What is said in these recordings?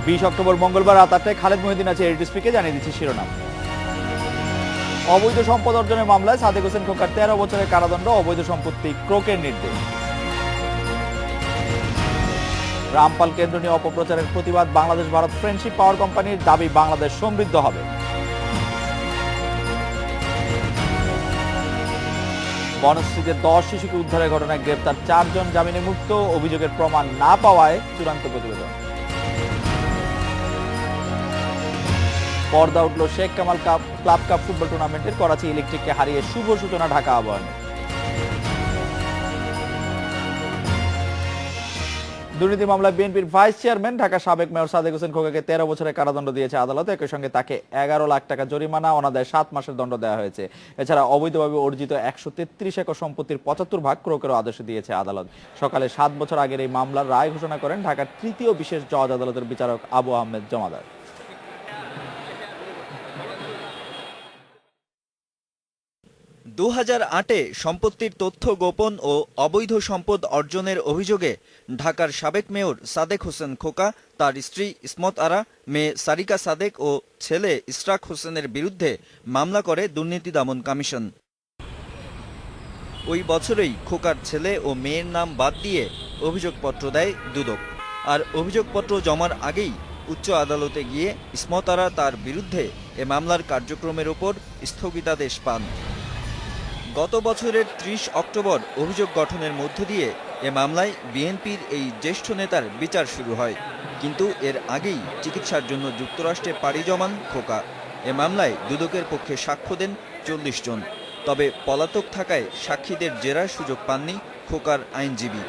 20 October মঙ্গলবার রাত 8টায় খালেদ মহিউদ্দিন আছে এডিসপিকে জানিয়ে দিচ্ছে শিরোনাম। অবৈধ সম্পদ অর্জনের মামলায় সাদেক হোসেন খোকার 13 বছরের কারাদণ্ড, অবৈধ সম্পত্তি ক্রোকের নির্দেশ। রামপাল কেন্দ্র নিয়ে অপপ্রচারের প্রতিবাদ, বাংলাদেশ ভারত ফ্রেন্ডশিপ পাওয়ার কোম্পানির দাবি বাংলাদেশ সমৃদ্ধ হবে। বনশ্রীতে 10 শিশুকে উদ্ধারের ঘটনায় গ্রেপ্তার 4 জন, জামিনে মুক্ত, অভিযোগের প্রমাণ না পাওয়ায় চূড়ান্ত প্রতিবেদন। পর্দা উঠল Sheikh Kamal club cup football টুর্নামেন্টের, করাচি ইলেকট্রিককে হারিয়ে শুভ সূচনা ঢাকা আবাহনী। দুর্নীতি মামলায় বিএনপির ভাইস চেয়ারম্যান ঢাকা সাবেক মেয়র সাদেক হোসেন খোকাকে 13 বছরের কারাদণ্ড দিয়েছে আদালত। একই সঙ্গে তাকে 11 লাখ টাকা জরিমানা, অনাদায়ে 7 মাসের দণ্ড দেওয়া হয়েছে। এছাড়া অবৈধভাবে অর্জিত 133 একর সম্পত্তির 75 ভাগ ক্রোকেরও আদেশ দিয়েছে আদালত। সকালে 7 বছর আগের এই মামলার রায় ঘোষণা করেন ঢাকার তৃতীয় বিশেষ জজ আদালতের বিচারক আবু আহমেদ জমাদার। 2008-এ সম্পত্তির তথ্য গোপন ও অবৈধ সম্পদ অর্জনের অভিযোগে ঢাকার সাবেক মেয়র সাদেক হোসেন খোকা, তার স্ত্রী ইসমত আরা, মেয়ে সারিকা সাদেক ও ছেলে ইশরাক হোসেনের বিরুদ্ধে মামলা করে দুর্নীতি দমন কমিশন। ওই বছরেই খোকার ছেলে ও মেয়ের নাম বাদ দিয়ে অভিযোগপত্র দেয় দুদক। আর অভিযোগপত্র জমার আগেই উচ্চ আদালতে গিয়ে ইসমত আরা তার বিরুদ্ধে এ মামলার কার্যক্রমের ওপর স্থগিতাদেশ পান। গত বছরের 30 অক্টোবর অভিযোগ গঠনের মধ্য দিয়ে এ মামলায় বিএনপির এই জ্যেষ্ঠ নেতার বিচার শুরু হয়। কিন্তু এর আগেই চিকিৎসার জন্য যুক্তরাষ্ট্রে পাড়ি জমান খোকা। এ মামলায় দুদকের পক্ষে সাক্ষ্য দেন 40 জন। তবে পলাতক থাকায় সাক্ষীদের জেরার সুযোগ পাননি খোকার আইনজীবী।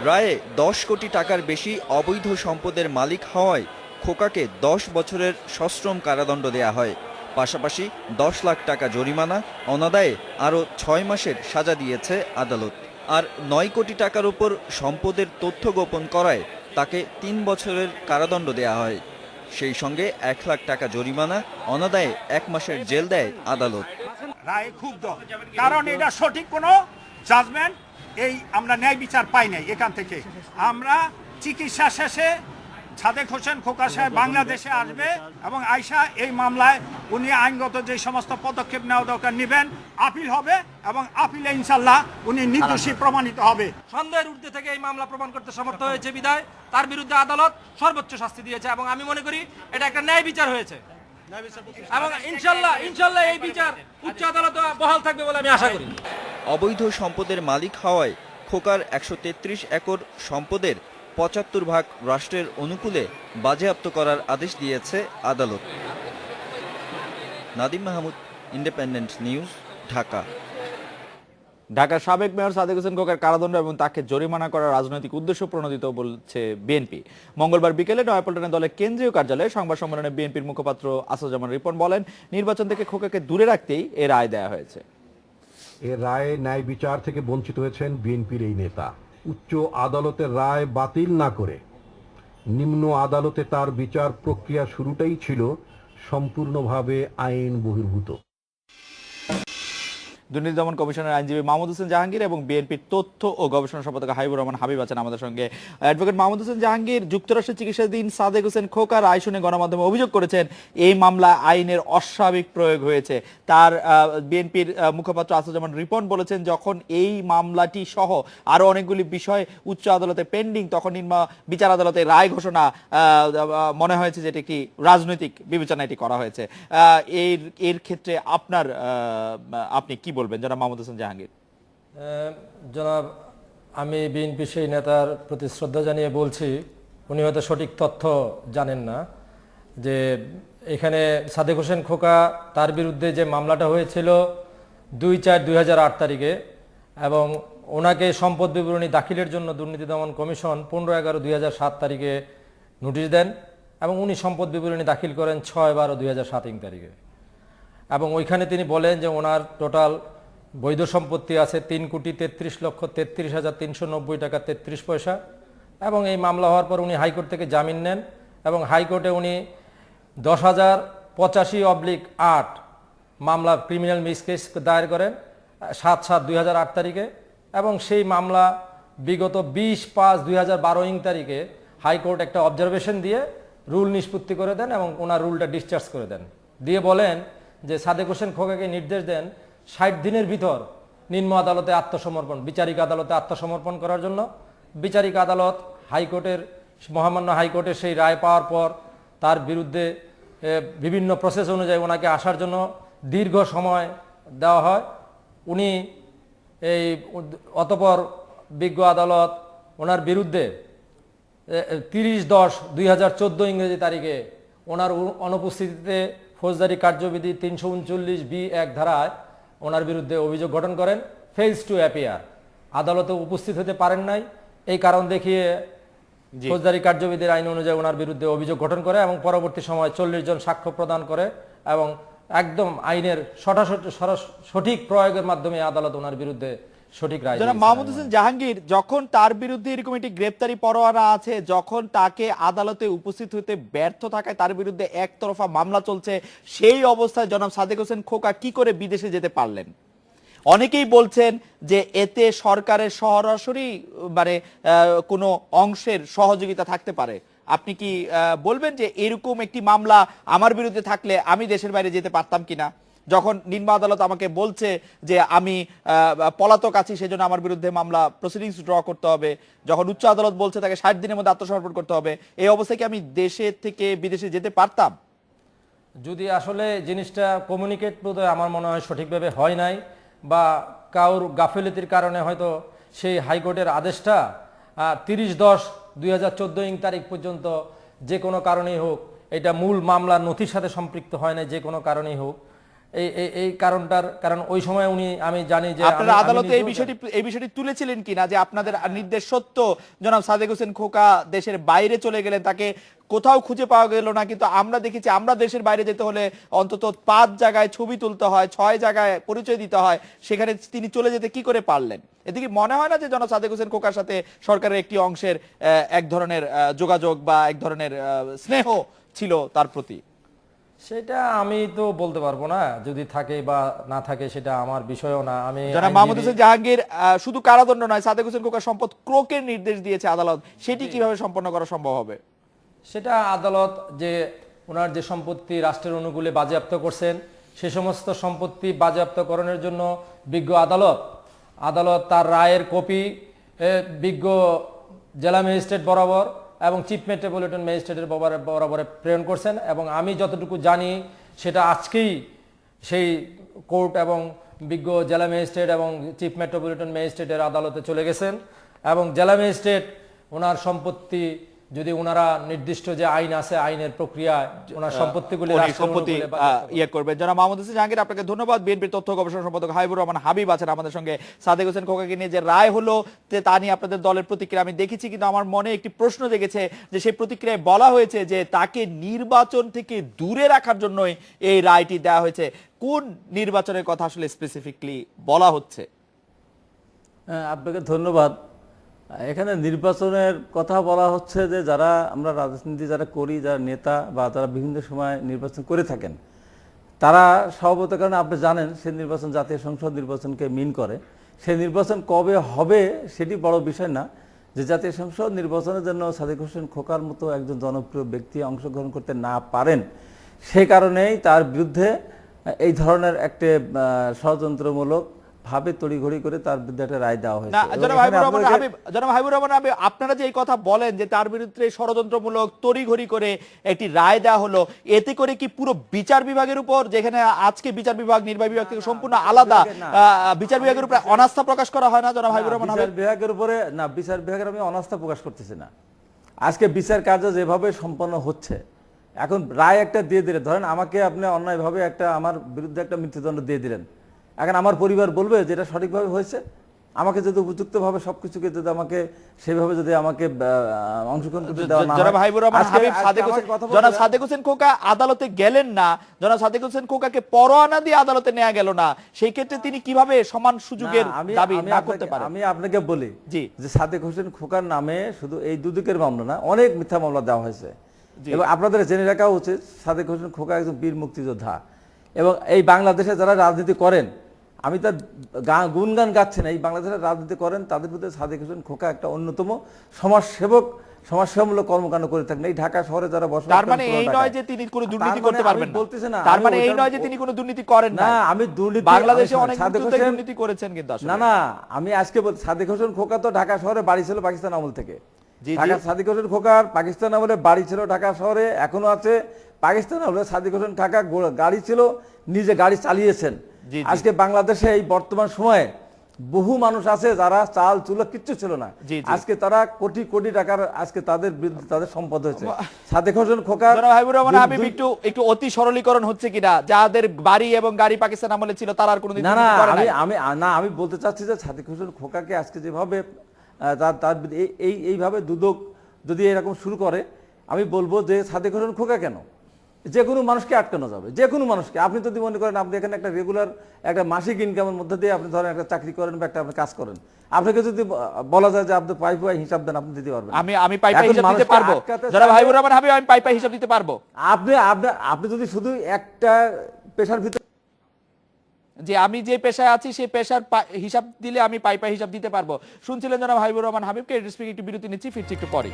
রায়ে 10 কোটি টাকার বেশি অবৈধ সম্পদের মালিক হওয়ায় খোকাকে 10 বছরের সশ্রম কারাদণ্ড দেয়া হয়। পাশাপাশি 10 লাখ টাকা জরিমানা, অনাদায়ে আরও 6 মাসের সাজা দিয়েছে আদালত। আর 9 কোটি টাকার উপর সম্পদের তথ্য গোপন করায় তাকে 3 বছরের কারাদণ্ড দেয়া হয়। সেই সঙ্গে 1 লাখ টাকা জরিমানা, অনাদায়ে 1 মাসের জেল দেয় আদালত। রায় ক্ষুব্ধ, কারণ এটা সঠিক কোনো জাজমেন্ট আমরা ন্যায় বিচার পাই নাই। এখান থেকে আমরা চিকিৎসা শেষে সাদেক হোসেন খোকা সাহেব বাংলাদেশে আসবে এবং আয়শা এই মামলায় উনি আইনগত যে সমস্ত পদক্ষেপ নেওয়া দরকার নেবেন, আপিল হবে এবং আপিলে ইনশাল্লাহ উনি নির্দোষী প্রমাণিত হবে। সন্দেহের ঊর্ধ্বে থেকে এই মামলা প্রমাণ করতে সমর্থ হয়েছে বিধায় তার বিরুদ্ধে আদালত সর্বোচ্চ শাস্তি দিয়েছে এবং আমি মনে করি এটা একটা ন্যায় বিচার হয়েছে এবং ইনশাল্লাহ এই বিচার উচ্চ আদালত বহাল থাকবে বলে আমি আশা করি। অবৈধ সম্পদের মালিক হওয়ায় খোকার 133 একর সম্পদের 75 ভাগ রাষ্ট্রের অনুকূলে বাজেয়াপ্ত করার আদেশ দিয়েছে আদালত। Nadim Mahmud, independent news, Dhaka. ঢাকার সাবেক মেয়র সাদেক হোসেন খোকার কারাদণ্ড এবং তাকে জরিমানা করার রাজনৈতিক উদ্দেশ্য প্রণোদিত বলছে বিএনপি। মঙ্গলবার বিকেলে নয়াপল্টনে দলের কেন্দ্রীয় কার্যালয়ে সংবাদ সম্মেলনে বিএনপির মুখপাত্র আসাদুজ্জামান রিপন বলেন, নির্বাচন থেকে খোকাকে দূরে রাখতেই এ রায় দেয়া হয়েছে। এ রায়ে ন্যায় বিচার থেকে বঞ্চিত হয়েছেন বিএনপির এই নেতা। উচ্চ আদালতের রায় বাতিল না করে নিম্ন আদালতে তার বিচার প্রক্রিয়া শুরুটাই ছিল সম্পূর্ণভাবে আইন বহির্ভূত। দুর্নীতি দমন কমিশনের আইনজীবী মাহমুদ হোসেন জাহাঙ্গীর এবং বিএনপির তথ্য ও গবেষণা সম্পাদক হাবিবুর রহমান হাবিব আছেন আমাদের সঙ্গে। অ্যাডভোকেট মাহমুদ হোসেন জাহাঙ্গীর, যুক্তরাষ্ট্রে চিকিৎসাধীন সাদেক হোসেন খোকার রায় শুনে গণমাধ্যমে অভিযোগ করেছেন এই মামলায় আইনের অস্বাভাবিক প্রয়োগ হয়েছে। তার বিএনপির মুখপাত্র আসাদুজ্জামান রিপন বলেছেন, যখন এই মামলাটি সহ আরো অনেকগুলি বিষয় উচ্চ আদালতে পেন্ডিং, তখন বিচার আদালতে রায় ঘোষণা মনে হয়েছে যে এটি একটি রাজনৈতিক বিবেচনা এটি করা হয়েছে। এর ক্ষেত্রে আপনি কি বলবেন জনাব মাহমুদ হোসেন জাহাঙ্গীর? জনাব, আমি বিএনপি সেই নেতার প্রতি শ্রদ্ধা জানিয়ে বলছি, উনি হয়তো সঠিক তথ্য জানেন না যে এখানে সাদেক হোসেন খোকা তার বিরুদ্ধে যে মামলাটা হয়েছিল 2/4/2008 তারিখে এবং ওনাকে সম্পদ বিবরণী দাখিলের জন্য দুর্নীতি দমন কমিশন 15/11/2007 তারিখে নোটিশ দেন এবং উনি সম্পদ বিবরণী দাখিল করেন 6/12/2007 তারিখে। এবং ওইখানে তিনি বলেন যে ওনার টোটাল বৈধ সম্পত্তি আছে 3,33,33,390 টাকা 33 পয়সা। এবং এই মামলা হওয়ার পর উনি হাইকোর্ট থেকে জামিন নেন এবং হাইকোর্টে উনি 10,085/8 মামলা ক্রিমিনাল মিসকেস দায়ের করেন 7/7/2008 তারিখে এবং সেই মামলা বিগত 20/5/2012 তারিখে হাইকোর্ট একটা অবজারভেশন দিয়ে রুল নিষ্পত্তি করে দেন এবং ওনার রুলটা ডিসচার্জ করে দেন, দিয়ে বলেন যে সাদেক হোসেন খোকাকে নির্দেশ দেন 60 দিনের ভিতর নিম্ন আদালতে আত্মসমর্পণ, বিচারিক আদালতে আত্মসমর্পণ করার জন্য। বিচারিক আদালত হাইকোর্টের, মহামান্য হাইকোর্টের সেই রায় পাওয়ার পর তার বিরুদ্ধে বিভিন্ন প্রসেস অনুযায়ী ওনাকে আসার জন্য দীর্ঘ সময় দেওয়া হয়। উনি এই অতঃপর বিজ্ঞ আদালত ওনার বিরুদ্ধে 30/10/2014 ইংরেজি তারিখে ওনার অনুপস্থিতিতে ফৌজদারি কার্যবিধি 339(b)(1) ধারায় ওনার বিরুদ্ধে অভিযোগ গঠন করেন। ফেইলস টু অ্যাপিয়ার, আদালতে উপস্থিত হতে পারেন নাই, এই কারণ দেখিয়ে ফৌজদারি কার্যবিধির আইন অনুযায়ী ওনার বিরুদ্ধে অভিযোগ গঠন করে এবং পরবর্তী সময় 40 জন সাক্ষ্য প্রদান করে এবং একদম আইনের সঠিক প্রয়োগের মাধ্যমে আদালত ওনার বিরুদ্ধে সঠিক রায় জনাব মাহমুদ হোসেন জাহাঙ্গীর, যখন তার বিরুদ্ধে এরকম একটি গ্রেপ্তারি পরোয়ানা আছে, যখন তাকে আদালতে উপস্থিত হতে ব্যর্থ থাকায় তার বিরুদ্ধে একতরফা মামলা চলছে, সেই অবস্থায় জনাব সাদেক হোসেন খোকা কি করে বিদেশে যেতে পারলেন? অনেকেই বলছেন যে এতে সরকারের সরাসরি মানে কোনো অংশের সহযোগিতা থাকতে পারে। আপনি কি বলবেন যে এরকম একটি মামলা আমার বিরুদ্ধে থাকলে আমি দেশের বাইরে যেতে পারতাম কিনা? যখন নিম্ন আদালত আমাকে বলছে যে আমি পলাতক আছি, সেজন্য আমার বিরুদ্ধে মামলা প্রসিডিংস ড্র করতে হবে, যখন উচ্চ আদালত বলছে তাকে 60 দিনের মধ্যে আত্মসমর্পণ করতে হবে, এই অবস্থায় কি আমি দেশে থেকে বিদেশে যেতে পারতাম? যদি আসলে জিনিসটা কমিউনিকেট বোধহয় আমার মনে হয় সঠিকভাবে হয় নাই, বা কারোর গাফিলতির কারণে হয়তো সেই হাইকোর্টের আদেশটা 30/10/2014 তারিখ পর্যন্ত যে কোনো কারণেই হোক, এটা মূল মামলার নথির সাথে সম্পৃক্ত হয় না, যে কোনো কারণেই হোক, এই কারণ ওই সময় উনি, আমি জানি যে আপনারা আদালতে এই বিষয়টি তুলেছিলেন কিনা যে আপনাদের নির্দেশ সত্য, জনাব সাদেক হোসেন খোকা দেশের বাইরে চলে গেলেন, তাকে কোথাও খুঁজে পাওয়া গেল না, কিন্তু আমরা দেখেছি আমরা দেশের বাইরে যেতে হলে অন্তত 5 জায়গায় ছবি তুলতে হয়, 6 জায়গায় পরিচয় দিতে হয়, সেখানে তিনি চলে যেতে কি করে পারলেন? এতে কি মনে হয় না যে জনাব সাদেক হোসেন খোকার সাথে সরকারের একটি অংশের এক ধরনের যোগাযোগ বা এক ধরনের স্নেহ ছিল তার প্রতি? সেটা আমি তো বলতে পারবো না, যদি থাকে বা না থাকে সেটা আমার বিষয়ও না। আমি জনাব মাহমুদ হোসেন জাহাঙ্গীর শুধু কারাদণ্ড নয়, সাদেক হোসেন খোকার সম্পদ ক্রোকের নির্দেশ দিয়েছে আদালত, সেটি কিভাবে সম্পন্ন করা সম্ভব হবে? সেটা আদালত যে ওনার যে সম্পত্তি রাষ্ট্রের অনুকূলে বাজেয়াপ্ত করছেন, সে সমস্ত সম্পত্তি বাজেয়াপ্তকরণের জন্য বিজ্ঞ আদালত তার রায়ের কপি বিজ্ঞ জেলা ম্যাজিস্ট্রেট বরাবর এবং চিফ মেট্রোপলিটন ম্যাজিস্ট্রেটের বরাবরে প্রেরণ করছেন। এবং আমি যতটুকু জানি সেটা আজকেই সেই কোর্ট এবং বিজ্ঞ জেলা ম্যাজিস্ট্রেট এবং চিফ মেট্রোপলিটন ম্যাজিস্ট্রেটের আদালতে চলে গেছেন এবং জেলা ম্যাজিস্ট্রেট ওনার সম্পত্তি, যদি ওনারা নির্দিষ্ট যে আইন আছে আইনের প্রক্রিয়ায় ওনার সম্পত্তিগুলি ইয়ে করবেন। জনাব মাহমুদ হোসেন জাহাঙ্গীর, আপনাকে ধন্যবাদ। বিএনপির তথ্য গবেষণা সম্পাদক হাবিবুর রহমান হাবিব আছেন আমাদের সঙ্গে। সাদেক হোসেন খোকাকে নিয়ে যে রায় হলো তা নিয়ে আপনাদের দলের প্রতিক্রিয়া আমি দেখেছি, কিন্তু আমার মনে একটি প্রশ্ন জেগেছে যে সেই প্রতিক্রিয়ায় বলা হয়েছে যে তাকে নির্বাচন থেকে দূরে রাখার জন্যই এই রায়টি দেওয়া হয়েছে। কোন নির্বাচনের কথা আসলে স্পেসিফিকলি বলা হচ্ছে? আপনাকে ধন্যবাদ। এখানে নির্বাচনের কথা বলা হচ্ছে যে যারা আমরা রাজনীতি যারা করি, যারা নেতা বা যারা বিভিন্ন সময় নির্বাচন করে থাকেন, তারা স্বভাবত কারণে আপনি জানেন সেই নির্বাচন জাতীয় সংসদ নির্বাচনকে মিন করে। সেই নির্বাচন কবে হবে সেটি বড় বিষয় না, যে জাতীয় সংসদ নির্বাচনের জন্য সাদেক হোসেন খোকার মতো একজন জনপ্রিয় ব্যক্তি অংশগ্রহণ করতে না পারেন, সেই কারণেই তার বিরুদ্ধে এই ধরনের একটা ষড়যন্ত্রমূলক ভাবে তড়িঘড়ি করে তার বিরুদ্ধে একটা রায় দেওয়া হয়েছে। জনাব হাবিবুর রহমান হাবিব, আপনারা যে এই কথা বলেন যে তার বিরুদ্ধে ষড়যন্ত্রমূলক তড়িঘড়ি করে একটি রায় দেওয়া হলো, এতে করে কি পুরো বিচার বিভাগের উপর, যেখানে আজকে বিচার বিভাগ নির্বাহী বিভাগ থেকে সম্পূর্ণ আলাদা, বিচার বিভাগের উপর অনাস্থা প্রকাশ করা হয় না? জনাব হাবিবুর রহমান হাবিব, বিচার বিভাগের উপরে না, বিচার বিভাগের আমি অনাস্থা প্রকাশ করতেছি না। আজকে বিচার কার্য যেভাবে সম্পন্ন হচ্ছে, এখন রায় একটা দিয়ে দিলেন, ধরেন আমাকে আপনি অন্যায়ভাবে আমার বিরুদ্ধে একটা মৃত্যুদণ্ড দিয়ে দিলেন, এখন আমার পরিবার বলবে যে এটা সঠিকভাবে হয়েছে? আমাকে যদি উপযুক্তভাবে সবকিছুকে যদি আমাকে সেভাবে যদি আমাকে অংশগ্রহণ করতে দেওয়া না হয়। জনাব হাবিবুর রহমান হাবিব, জনাব সাদেক হোসেন খোকা আদালতে গেলেন না, জনাব সাদেক হোসেন খোকাকে পরোয়ানা দিয়ে আদালতে নেওয়া গেল না, সেই ক্ষেত্রে তিনি কিভাবে সমান সুযোগের দাবি না করতে পারেন? আমি আপনাকে বলি জি, যে সাদেক হোসেন খোকার নামে শুধু এই দুদকের মামলা না, অনেক মিথ্যা মামলা দেওয়া হয়েছে। এবং আপনাদের জেনে রাখা উচিত সাদেক হোসেন খোকা একজন বীর মুক্তিযোদ্ধা, এবং এই বাংলাদেশে যারা রাজনীতি করেন, আমি তার গুণগান গাচ্ছি না, এই বাংলাদেশের রাজনীতি করেন তাদের মধ্যে সাদেক হোসেন খোকা একটা অন্যতম সমাজসেবক সমস্যামূলক কর্মকাণ্ড করে থাকেন এই ঢাকা শহরে যারা বসবাস তার করেন মানে পুরো এই ঢাকায়। নয় যে তিনি কোনো দুর্নীতি তার করতে মানে পারবেন আমি না, বলতেছি না, তার আমি মানে এই ওটা- নয় যে তিনি কোনো দুর্নীতি করেন না না। আমি দুর্নীতি বাংলাদেশে আমি- অনেক সাদেক কিন্তু হোসেন- দুর্নীতি করেছেন কিন্তু আসলে। না না আমি আজকে বলছি সাদেক হোসেন খোকা তো ঢাকা শহরে বাড়ি ছিল পাকিস্তান আমল থেকে। জি, জি। ঢাকা সাদেক হোসেন খোকার পাকিস্তান আমলে বাড়ি ছিল ঢাকা শহরে, এখনো আছে। পাকিস্তান আমলে সাদেক হোসেন খোকা গাড়ি ছিল, নিজে গাড়ি চালিয়েছেন। জি, জি। আজকে বাংলাদেশে এই বর্তমান সময়ে বহু মানুষ আছে যারা চাল চুলো কিচ্ছু ছিল না, জি, জি। আজকে তারা কোটি কোটি টাকার আজকে তাদের বিরুদ্ধে তাদের সম্পদ হয়েছে। সাদেক হোসেন খোকার জনাব হাবিবুর রহমান হাবিব একটু অতি সরলীকরণ হচ্ছে কিনা, যাদের বাড়ি এবং গাড়ি পাকিস্তান আমলে ছিল তারা আর কোনো না না দুর্নীতি করে আমি নাই? আমি না আমি বলতে চাচ্ছি যে সাদেক হোসেন খোকাকে আজকে যেভাবে তার এইভাবে দুদক যদি এরকম শুরু করে, আমি বলবো যে সাদেক হোসেন খোকা কেন, যে কোনো মানুষকে আটকানো যাবে, যে কোনো মানুষকে। আপনি যদি মনে করেন আপনি এখানে একটা রেগুলার একটা মাসিক ইনকামের মধ্যে দিয়ে আপনি ধরেন একটা চাকরি করেন বা একটা আপনি কাজ করেন, আপনাকে যদি বলা যায় যে আপনি পাই পাই হিসাব দেন, আপনি দিতে পারবেন। আমি পাই এখন হিসাব দিতে মানুষকে পারবো আটকাতে জনাব চাইলে- হাবিবুর রহমান হাবিব, আমি পাই হিসাব দিতে পারবো। আপনি আপনি যদি শুধু একটা পেশার ভিতরে যে আমি যে পেশায় আছি সেই পেশার হিসাব দিলে আমি পাই হিসাব দিতে পারবো। শুনছিলেন জনাব হাবিবুর রহমান হাবিবকে। একটু বিরতি নিচ্ছি, ফিরছি একটু পরে।